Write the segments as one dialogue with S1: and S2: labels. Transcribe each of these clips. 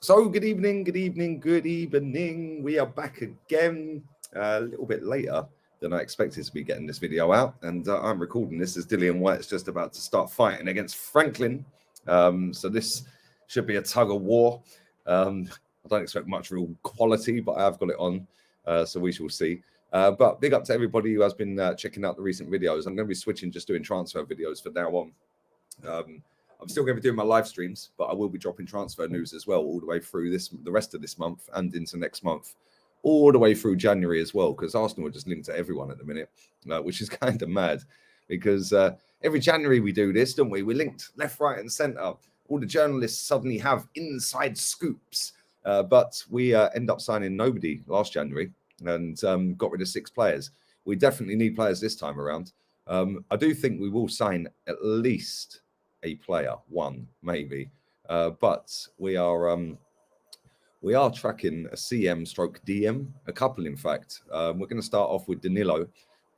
S1: So good evening, good evening, good evening. We are back again a little bit later than I expected to be getting this video out. And I'm recording this as Dillian White's just about to start fighting against Franklin. So this should be a tug of war. I don't expect much real quality, but I have got it on. So we shall see. But big up to everybody who has been checking out the recent videos. I'm going to be switching, just doing transfer videos from now on. I'm still going to be doing my live streams, but I will be dropping transfer news as well all the way through the rest of this month and into next month, all the way through January as well, because Arsenal are just linked to everyone at the minute, which is kind of mad because every January we do this, don't we? We're linked left, right, and centre. All the journalists suddenly have inside scoops, but we end up signing nobody last January and got rid of 6 players. We definitely need players this time around. I do think we will sign at least a player, one maybe, but we are tracking a CM stroke DM, a couple in fact. We're going to start off with Danilo,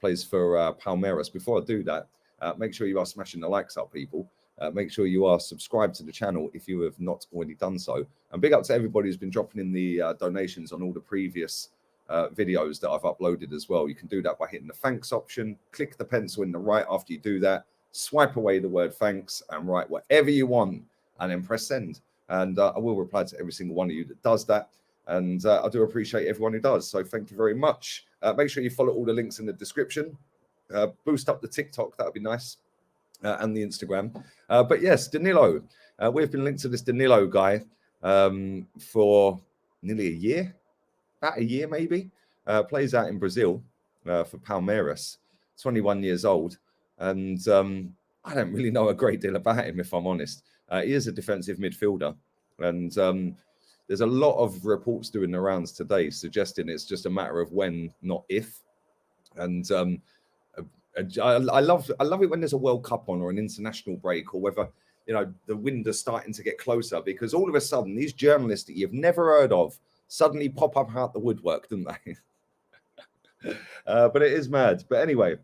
S1: plays for Palmeiras. Before I do that, make sure you are smashing the likes up, people. Make sure you are subscribed to the channel if you have not already done so. And big up to everybody who's been dropping in the donations on all the previous videos that I've uploaded as well. You can do that by hitting the thanks option, click the pencil in the right after you do that, swipe away the word thanks and write whatever you want and then press send. And I will reply to every single one of you that does that. And I do appreciate everyone who does. So thank you very much. Make sure you follow all the links in the description. Boost up the TikTok. That would be nice. And the Instagram. But yes, Danilo. We've been linked to this Danilo guy for nearly a year. About a year maybe. Plays out in Brazil for Palmeiras. 21 years old. And I don't really know a great deal about him, if I'm honest. He is a defensive midfielder. And there's a lot of reports doing the rounds today suggesting it's just a matter of when, not if. And I love it when there's a World Cup on or an international break, or whether, you know, the window's starting to get closer, because all of a sudden these journalists that you've never heard of suddenly pop up out the woodwork, don't they? But it is mad. But anyway,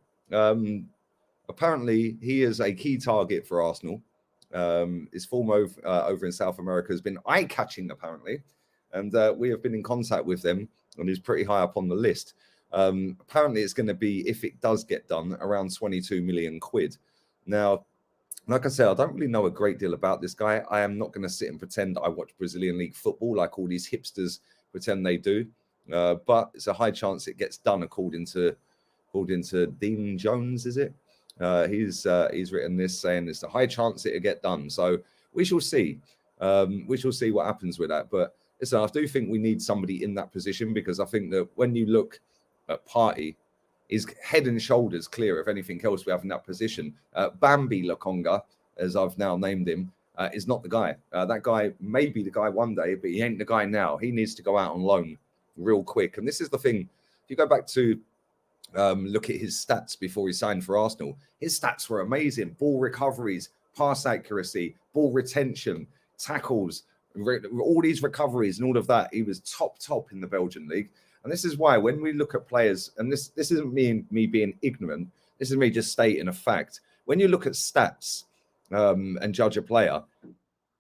S1: apparently, he is a key target for Arsenal. His form over in South America has been eye-catching, apparently. And we have been in contact with them, and he's pretty high up on the list. Apparently, it's going to be, if it does get done, around 22 million quid. Now, like I said, I don't really know a great deal about this guy. I am not going to sit and pretend I watch Brazilian League football like all these hipsters pretend they do. But it's a high chance it gets done, according to Dean Jones, is it? He's written this saying it's a high chance it'll get done. So we shall see. We shall see what happens with that. But listen, I do think we need somebody in that position, because I think that when you look at Partey, he's head and shoulders clear of anything else we have in that position. Bambi Lokonga, as I've now named him, is not the guy. That guy may be the guy one day, but he ain't the guy now. He needs to go out on loan real quick. And this is the thing. If you go back to look at his stats before he signed for Arsenal, his stats were amazing. Ball recoveries, pass accuracy, ball retention, tackles, all these recoveries and all of that. He was top in the Belgian league. And this is why when we look at players, and this isn't me being ignorant, this is me just stating a fact. When you look at stats and judge a player,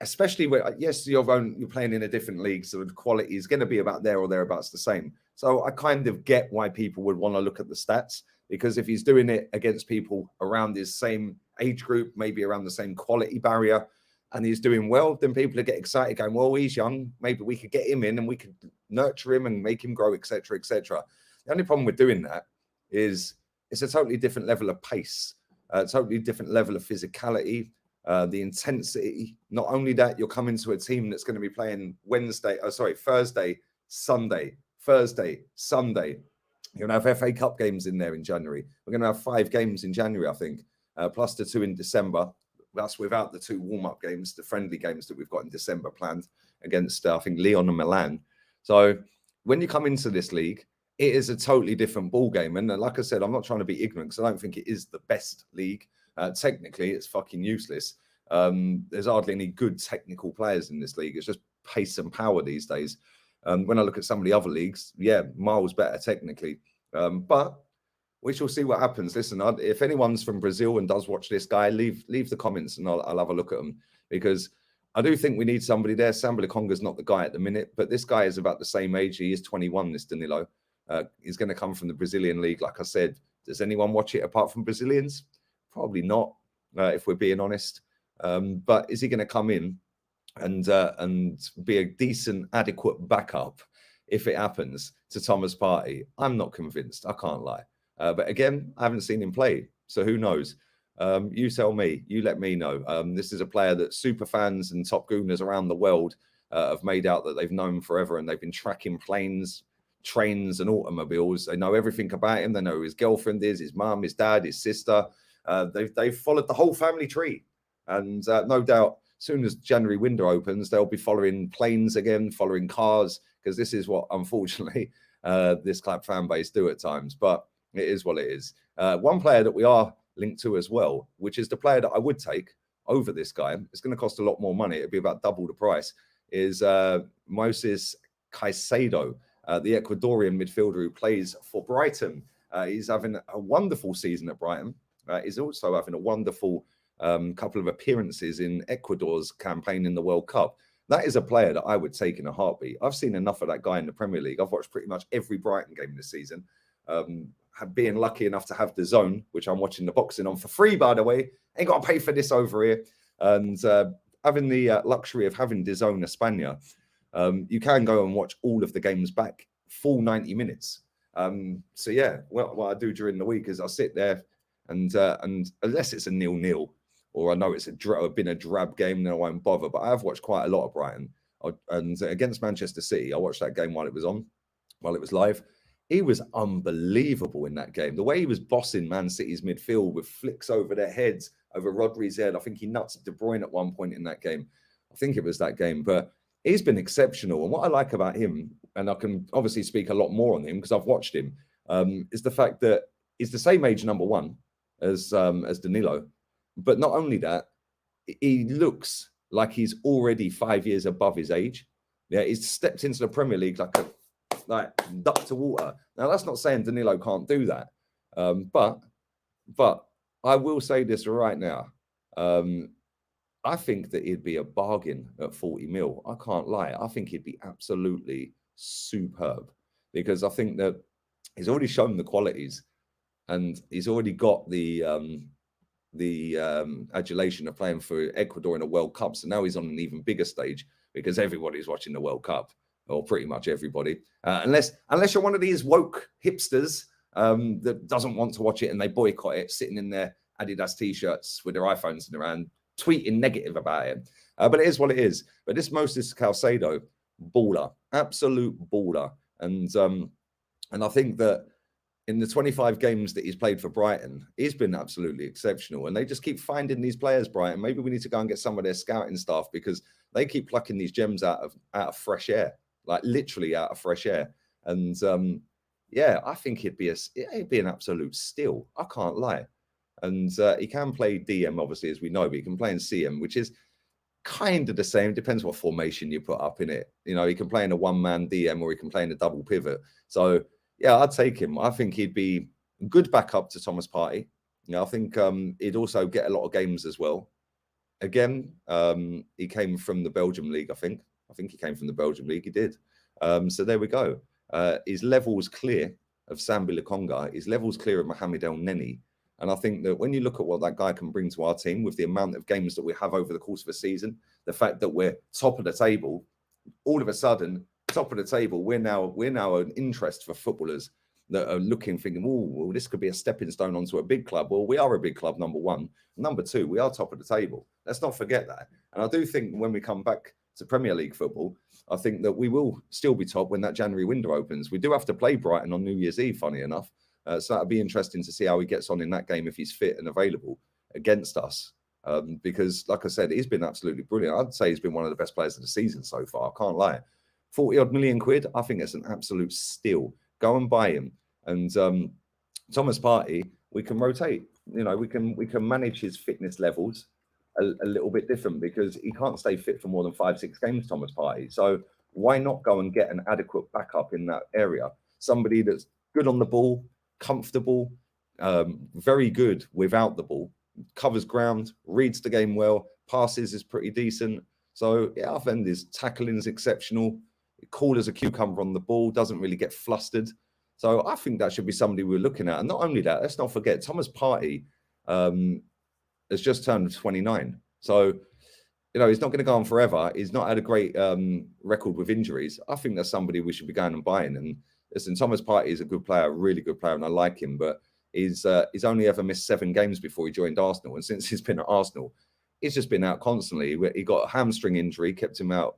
S1: especially when, yes, you're playing in a different league, so the quality is going to be about there or thereabouts the same. So I kind of get why people would want to look at the stats, because if he's doing it against people around his same age group, maybe around the same quality barrier, and he's doing well, then people get excited going, well, he's young, maybe we could get him in and we could nurture him and make him grow, etc., etc. The only problem with doing that is it's a totally different level of pace, a totally different level of physicality, the intensity. Not only that, you're coming to a team that's going to be playing Thursday, Sunday. You're going to have FA Cup games in there in January. We're going to have 5 games in January, I think, plus the 2 in December. That's without the 2 warm-up games, the friendly games that we've got in December planned against, I think, Lyon and Milan. So when you come into this league, it is a totally different ball game. And like I said, I'm not trying to be ignorant, because I don't think it is the best league. Technically, it's fucking useless. There's hardly any good technical players in this league. It's just pace and power these days. When I look at some of the other leagues, yeah, miles better technically. But we shall see what happens. Listen, if anyone's from Brazil and does watch this guy, leave the comments and I'll have a look at them, because I do think we need somebody there. Sambi Lokonga's not the guy at the minute, but this guy is about the same age. He is 21, this Danilo. He's going to come from the Brazilian league. Like I said, does anyone watch it apart from Brazilians? Probably not, if we're being honest. But is he going to come in and be a decent, adequate backup if it happens to Thomas Partey? I'm not convinced. I can't lie. But again, I haven't seen him play, so who knows? You tell me. You let me know. This is a player that super fans and top gooners around the world have made out that they've known forever, and they've been tracking planes, trains, and automobiles. They know everything about him. They know who his girlfriend is, his mum, his dad, his sister. They've followed the whole family tree, and no doubt, as soon as January window opens, they'll be following planes again, following cars, because this is what, unfortunately, this club fan base do at times. But it is what it is. One player that we are linked to as well, which is the player that I would take over this guy. It's going to cost a lot more money. It'd be about double the price. Is Moises Caicedo, the Ecuadorian midfielder who plays for Brighton. He's having a wonderful season at Brighton. He's also having a wonderful couple of appearances in Ecuador's campaign in the World Cup. That is a player that I would take in a heartbeat. I've seen enough of that guy in the Premier League. I've watched pretty much every Brighton game this season. Being lucky enough to have the Zone, which I'm watching the boxing on for free, by the way. Ain't got to pay for this over here. And having the luxury of having the Zone España, you can go and watch all of the games back, full 90 minutes. So yeah, what I do during the week is I sit there and unless it's a 0-0 or I know it's been a drab game, then I won't bother. But I have watched quite a lot of Brighton. And against Manchester City, I watched that game while it was live. He was unbelievable in that game. The way he was bossing Man City's midfield with flicks over their heads, over Rodri's head. I think he nuts De Bruyne at one point in that game. I think it was that game. But he's been exceptional. And what I like about him, and I can obviously speak a lot more on him because I've watched him, is the fact that he's the same age, number one, as Danilo. But not only that, he looks like he's already 5 years above his age. Yeah, he's stepped into the Premier League like duck to water. Now, that's not saying Danilo can't do that. But I will say this right now. I think that he'd be a bargain at 40 mil. I can't lie. I think he'd be absolutely superb because I think that he's already shown the qualities and he's already got the adulation of playing for Ecuador in a World Cup. So now he's on an even bigger stage because everybody's watching the World Cup. Or pretty much everybody, unless you're one of these woke hipsters that doesn't want to watch it and they boycott it, sitting in their Adidas t-shirts with their iPhones in their hand, tweeting negative about it. But it is what it is. But this Moises Caicedo, baller, absolute baller, and I think that in the 25 games that he's played for Brighton, he's been absolutely exceptional. And they just keep finding these players, Brighton. Maybe we need to go and get some of their scouting staff because they keep plucking these gems out of fresh air. Like literally out of fresh air. And yeah, I think it'd be an absolute steal. I can't lie. And he can play DM, obviously, as we know, but he can play in CM, which is kind of the same. Depends what formation you put up in it. You know, he can play in a one-man DM or he can play in a double pivot. So yeah, I'd take him. I think he'd be a good backup to Thomas Partey. You know, I think he'd also get a lot of games as well. Again, he came from the Belgium league, I think. I think he came from the Belgium league. He did. So there we go. His level's clear of Sambi Lokonga. His level's clear of Mohamed El Neni. And I think that when you look at what that guy can bring to our team with the amount of games that we have over the course of a season, the fact that we're top of the table, all of a sudden, top of the table, we're now an interest for footballers that are looking, thinking, oh, well, this could be a stepping stone onto a big club. Well, we are a big club, number one. Number two, we are top of the table. Let's not forget that. And I do think when we come back to Premier League football, I think that we will still be top when that January window opens. We do have to play Brighton on New Year's Eve, funny enough. So that'll be interesting to see how he gets on in that game if he's fit and available against us. Because, like I said, he's been absolutely brilliant. I'd say he's been one of the best players of the season so far. I can't lie. 40-odd million quid, I think it's an absolute steal. Go and buy him. And Thomas Partey, we can rotate. You know, we can manage his fitness levels a little bit different because he can't stay fit for more than 5-6 games, Thomas Partey. So why not go and get an adequate backup in that area? Somebody that's good on the ball, comfortable, very good without the ball, covers ground, reads the game well, passes is pretty decent. So yeah, I think his tackling is exceptional. Cool as a cucumber on the ball, doesn't really get flustered. So I think that should be somebody we're looking at. And not only that, let's not forget Thomas Partey has just turned 29. So, you know, he's not going to go on forever. He's not had a great record with injuries. I think that's somebody we should be going and buying. And listen, Thomas Partey is a good player, a really good player, and I like him. But he's only ever missed 7 games before he joined Arsenal. And since he's been at Arsenal, he's just been out constantly. He got a hamstring injury, kept him out.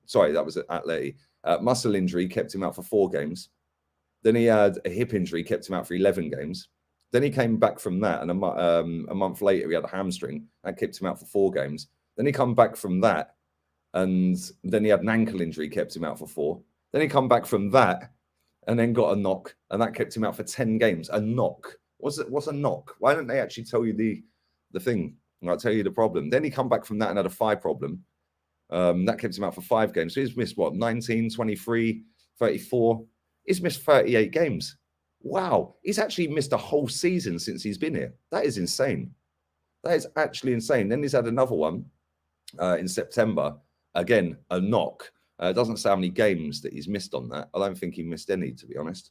S1: Sorry, that was at Atleti. Muscle injury kept him out for 4 games. Then he had a hip injury, kept him out for 11 games. Then he came back from that, and a month later he had a hamstring that kept him out for 4 games. Then he come back from that, and then he had an ankle injury, kept him out for 4. Then he come back from that, and then got a knock, and that kept him out for 10 games. A knock? What's a knock? Why don't they actually tell you the thing? I'll tell you the problem. Then he come back from that and had a thigh problem. That kept him out for 5 games. So he's missed what? 19, 23, 34. He's missed 38 games. Wow. He's actually missed a whole season since he's been here. That is insane. That is actually insane. Then he's had another one in September. Again, a knock. It doesn't say how many games that he's missed on that. I don't think he missed any, to be honest.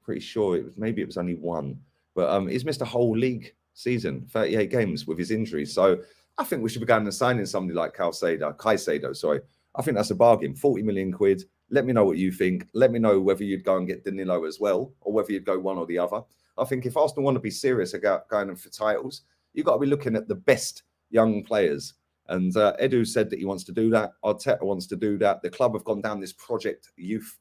S1: Pretty sure maybe it was only 1. But he's missed a whole league season, 38 games with his injuries. So I think we should be going and signing somebody like Caicedo, sorry. I think that's a bargain. 40 million quid. Let me know what you think. Let me know whether you'd go and get Danilo as well, or whether you'd go one or the other. I think if Arsenal want to be serious about going for titles, you've got to be looking at the best young players. And Edu said that he wants to do that. Arteta wants to do that. The club have gone down this project youth.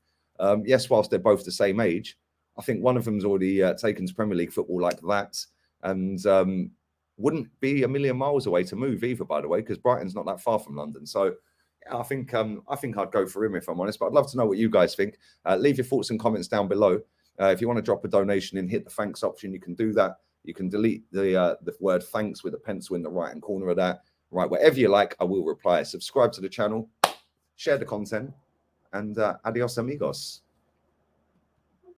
S1: Yes, whilst they're both the same age, I think one of them's already taken to Premier League football like that. And wouldn't be a million miles away to move either, by the way, because Brighton's not that far from London. So I think I'd go for him if I'm honest, but I'd love to know what you guys think. Leave your thoughts and comments down below. If you want to drop a donation and hit the thanks option, you can do that. You can delete the word thanks with a pencil in the right-hand corner of that. Right, whatever you like, I will reply. Subscribe to the channel, share the content, and adios amigos.